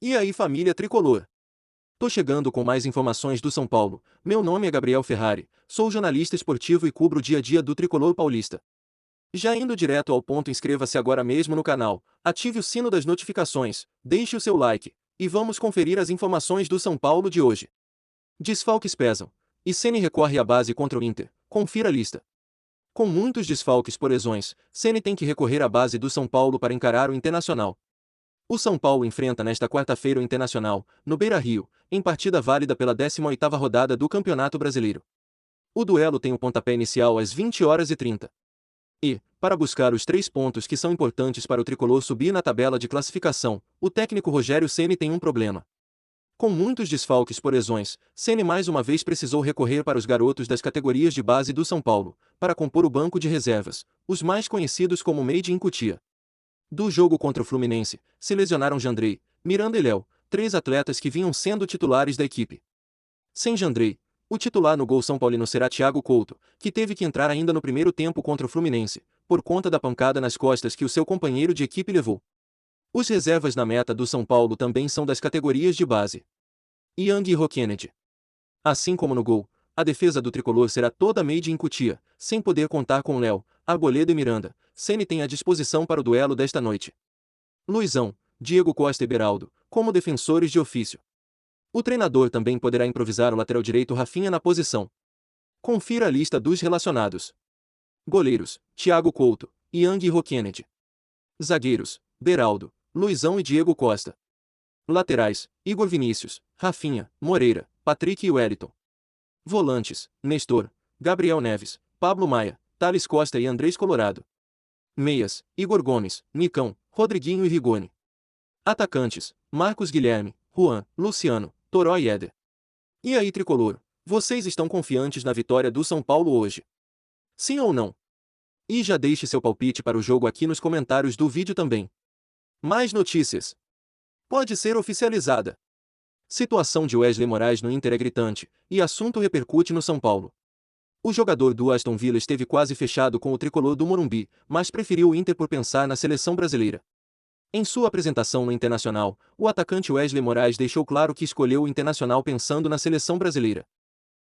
E aí, família tricolor? Tô chegando com mais informações do São Paulo. Meu nome é Gabriel Ferrari, sou jornalista esportivo e cubro o dia a dia do tricolor paulista. Já indo direto ao ponto, inscreva-se agora mesmo no canal, ative o sino das notificações, deixe o seu like, e vamos conferir as informações do São Paulo de hoje. Desfalques pesam, e Ceni recorre à base contra o Inter, confira a lista. Com muitos desfalques por lesões, Ceni tem que recorrer à base do São Paulo para encarar o Internacional. O São Paulo enfrenta nesta quarta-feira o Internacional, no Beira-Rio, em partida válida pela 18ª rodada do Campeonato Brasileiro. O duelo tem o pontapé inicial às 20h30. E, para buscar os 3 pontos que são importantes para o tricolor subir na tabela de classificação, o técnico Rogério Ceni tem um problema. Com muitos desfalques por lesões, Ceni mais uma vez precisou recorrer para os garotos das categorias de base do São Paulo, para compor o banco de reservas, os mais conhecidos como Made in Cotia. Do jogo contra o Fluminense, se lesionaram Jandrei, Miranda e Léo, 3 atletas que vinham sendo titulares da equipe. Sem Jandrei, o titular no gol são paulino será Thiago Couto, que teve que entrar ainda no primeiro tempo contra o Fluminense, por conta da pancada nas costas que o seu companheiro de equipe levou. Os reservas na meta do São Paulo também são das categorias de base. Yang e Kennedy. Assim como no gol, a defesa do tricolor será toda made in Cotia, sem poder contar com Léo, Arboleda e Miranda. Ceni tem à disposição para o duelo desta noite Luizão, Diego Costa e Beraldo, como defensores de ofício. O treinador também poderá improvisar o lateral direito Rafinha na posição. Confira a lista dos relacionados. Goleiros, Thiago Couto, Yang e Kennedy. Zagueiros, Beraldo, Luizão e Diego Costa. Laterais, Igor Vinícius, Rafinha, Moreira, Patrick e Wellington. Volantes, Nestor, Gabriel Neves, Pablo Maia, Thales Costa e Andrés Colorado. Meias, Igor Gomes, Nicão, Rodriguinho e Rigoni. Atacantes, Marcos Guilherme, Juan, Luciano, Toró e Éder. E aí, tricolor, vocês estão confiantes na vitória do São Paulo hoje? Sim ou não? E já deixe seu palpite para o jogo aqui nos comentários do vídeo também. Mais notícias. Pode ser oficializada. Situação de Wesley Moraes no Inter é gritante, e assunto repercute no São Paulo. O jogador do Aston Villa esteve quase fechado com o tricolor do Morumbi, mas preferiu o Inter por pensar na seleção brasileira. Em sua apresentação no Internacional, o atacante Wesley Moraes deixou claro que escolheu o Internacional pensando na seleção brasileira.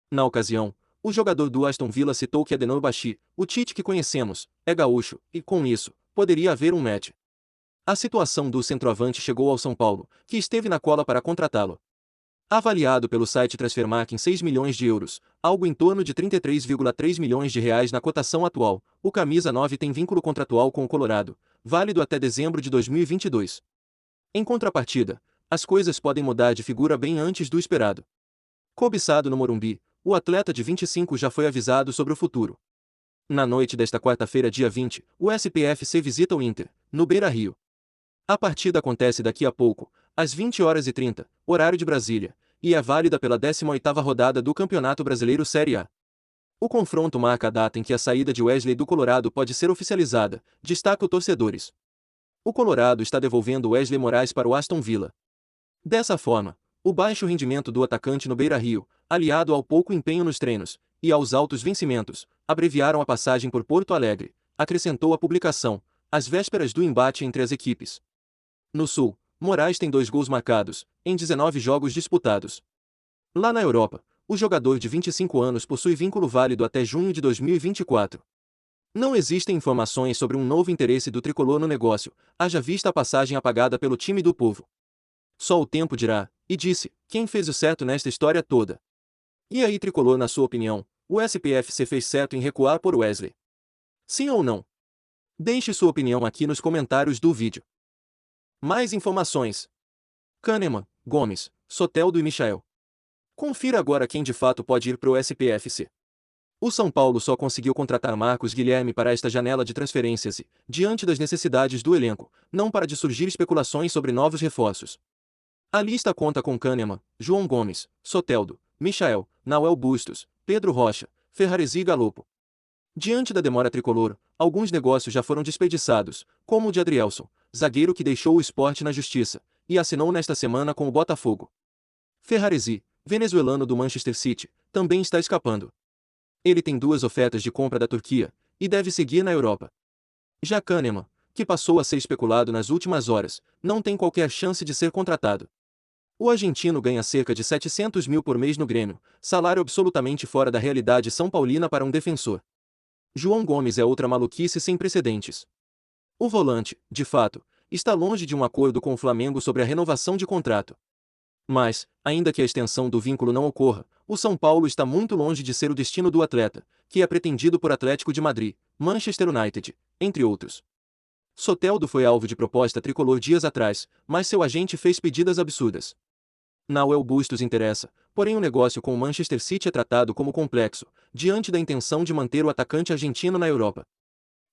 Na ocasião, o jogador do Aston Villa citou que Adenor Bashi, o Tite que conhecemos, é gaúcho, e, com isso, poderia haver um match. A situação do centroavante chegou ao São Paulo, que esteve na cola para contratá-lo. Avaliado pelo site Transfermarkt em 6 milhões de euros, algo em torno de 33,3 milhões de reais na cotação atual, o camisa 9 tem vínculo contratual com o Colorado, válido até dezembro de 2022. Em contrapartida, as coisas podem mudar de figura bem antes do esperado. Cobiçado no Morumbi, o atleta de 25 já foi avisado sobre o futuro. Na noite desta quarta-feira, dia 20, o SPFC visita o Inter, no Beira-Rio. A partida acontece daqui a pouco, às 20h30, horário de Brasília, e é válida pela 18ª rodada do Campeonato Brasileiro Série A. O confronto marca a data em que a saída de Wesley do Colorado pode ser oficializada, destaca o torcedores. O Colorado está devolvendo Wesley Moraes para o Aston Villa. Dessa forma, o baixo rendimento do atacante no Beira-Rio, aliado ao pouco empenho nos treinos, e aos altos vencimentos, abreviaram a passagem por Porto Alegre, acrescentou a publicação, às vésperas do embate entre as equipes. No Sul, Moraes tem 2 gols marcados, em 19 jogos disputados. Lá na Europa, o jogador de 25 anos possui vínculo válido até junho de 2024. Não existem informações sobre um novo interesse do tricolor no negócio, haja vista a passagem apagada pelo time do povo. Só o tempo dirá, e disse, quem fez o certo nesta história toda. E aí, tricolor, na sua opinião, o SPFC fez certo em recuar por Wesley? Sim ou não? Deixe sua opinião aqui nos comentários do vídeo. Mais informações. Kahneman, Gomes, Soteldo e Michael. Confira agora quem de fato pode ir para o SPFC. O São Paulo só conseguiu contratar Marcos Guilherme para esta janela de transferências e, diante das necessidades do elenco, não para de surgir especulações sobre novos reforços. A lista conta com Kahneman, João Gomes, Soteldo, Michael, Nahuel Bustos, Pedro Rocha, Ferraresi e Galopo. Diante da demora tricolor, alguns negócios já foram desperdiçados, como o de Adrielson, zagueiro que deixou o Sport na justiça, e assinou nesta semana com o Botafogo. Ferraresi, venezuelano do Manchester City, também está escapando. Ele tem 2 ofertas de compra da Turquia, e deve seguir na Europa. Já Kahneman, que passou a ser especulado nas últimas horas, não tem qualquer chance de ser contratado. O argentino ganha cerca de 700 mil por mês no Grêmio, salário absolutamente fora da realidade são paulina para um defensor. João Gomes é outra maluquice sem precedentes. O volante, de fato, está longe de um acordo com o Flamengo sobre a renovação de contrato. Mas, ainda que a extensão do vínculo não ocorra, o São Paulo está muito longe de ser o destino do atleta, que é pretendido por Atlético de Madrid, Manchester United, entre outros. Soteldo foi alvo de proposta tricolor dias atrás, mas seu agente fez pedidas absurdas. Nahuel Bustos interessa, porém o negócio com o Manchester City é tratado como complexo, diante da intenção de manter o atacante argentino na Europa.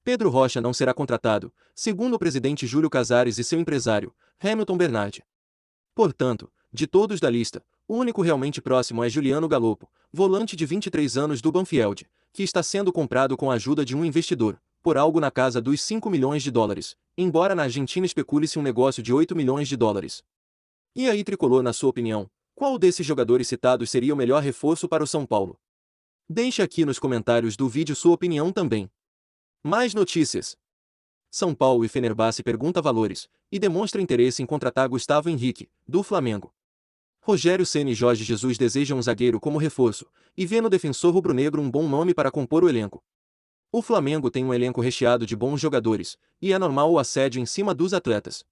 Pedro Rocha não será contratado, segundo o presidente Júlio Casares e seu empresário, Hamilton Bernardi. Portanto, de todos da lista, o único realmente próximo é Juliano Galopo, volante de 23 anos do Banfield, que está sendo comprado com a ajuda de um investidor, por algo na casa dos 5 milhões de dólares, embora na Argentina especule-se um negócio de 8 milhões de dólares. E aí, Tricolor, na sua opinião, qual desses jogadores citados seria o melhor reforço para o São Paulo? Deixe aqui nos comentários do vídeo sua opinião também. Mais notícias. São Paulo e Fenerbahçe pergunta valores, e demonstra interesse em contratar Gustavo Henrique, do Flamengo. Rogério Ceni e Jorge Jesus desejam um zagueiro como reforço, e vê no defensor rubro-negro um bom nome para compor o elenco. O Flamengo tem um elenco recheado de bons jogadores, e é normal o assédio em cima dos atletas.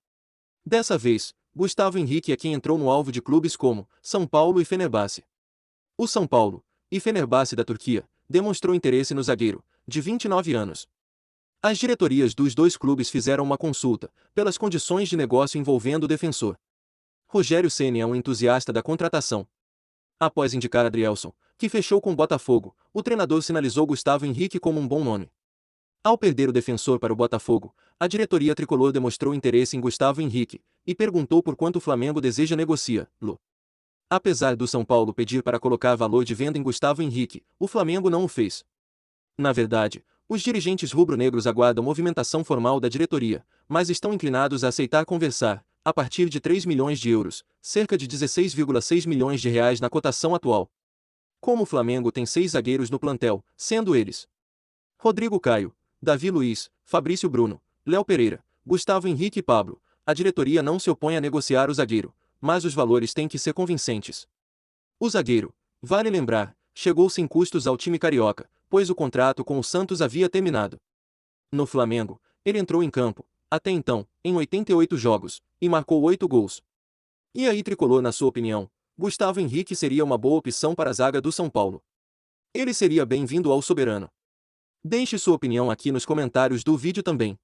Dessa vez, Gustavo Henrique é quem entrou no alvo de clubes como São Paulo e Fenerbahçe. O São Paulo, e Fenerbahçe da Turquia, demonstrou interesse no zagueiro, de 29 anos. As diretorias dos dois clubes fizeram uma consulta, pelas condições de negócio envolvendo o defensor. Rogério Ceni é um entusiasta da contratação. Após indicar Adrielson, que fechou com o Botafogo, o treinador sinalizou Gustavo Henrique como um bom nome. Ao perder o defensor para o Botafogo, a diretoria tricolor demonstrou interesse em Gustavo Henrique, e perguntou por quanto o Flamengo deseja negociá-lo. Apesar do São Paulo pedir para colocar valor de venda em Gustavo Henrique, o Flamengo não o fez. Na verdade, os dirigentes rubro-negros aguardam movimentação formal da diretoria, mas estão inclinados a aceitar conversar, a partir de 3 milhões de euros, cerca de 16,6 milhões de reais na cotação atual. Como o Flamengo tem 6 zagueiros no plantel, sendo eles Rodrigo Caio, Davi Luiz, Fabrício Bruno, Léo Pereira, Gustavo Henrique e Pablo, a diretoria não se opõe a negociar o zagueiro, mas os valores têm que ser convincentes. O zagueiro, vale lembrar, chegou sem custos ao time carioca, pois o contrato com o Santos havia terminado. No Flamengo, ele entrou em campo, até então, em 88 jogos, e marcou 8 gols. E aí, Tricolor, na sua opinião, Gustavo Henrique seria uma boa opção para a zaga do São Paulo? Ele seria bem-vindo ao soberano. Deixe sua opinião aqui nos comentários do vídeo também.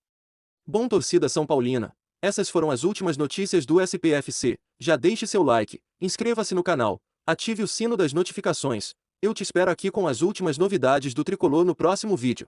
Bom, torcida São Paulina, essas foram as últimas notícias do SPFC. Já deixe seu like, inscreva-se no canal, ative o sino das notificações. Eu te espero aqui com as últimas novidades do Tricolor no próximo vídeo.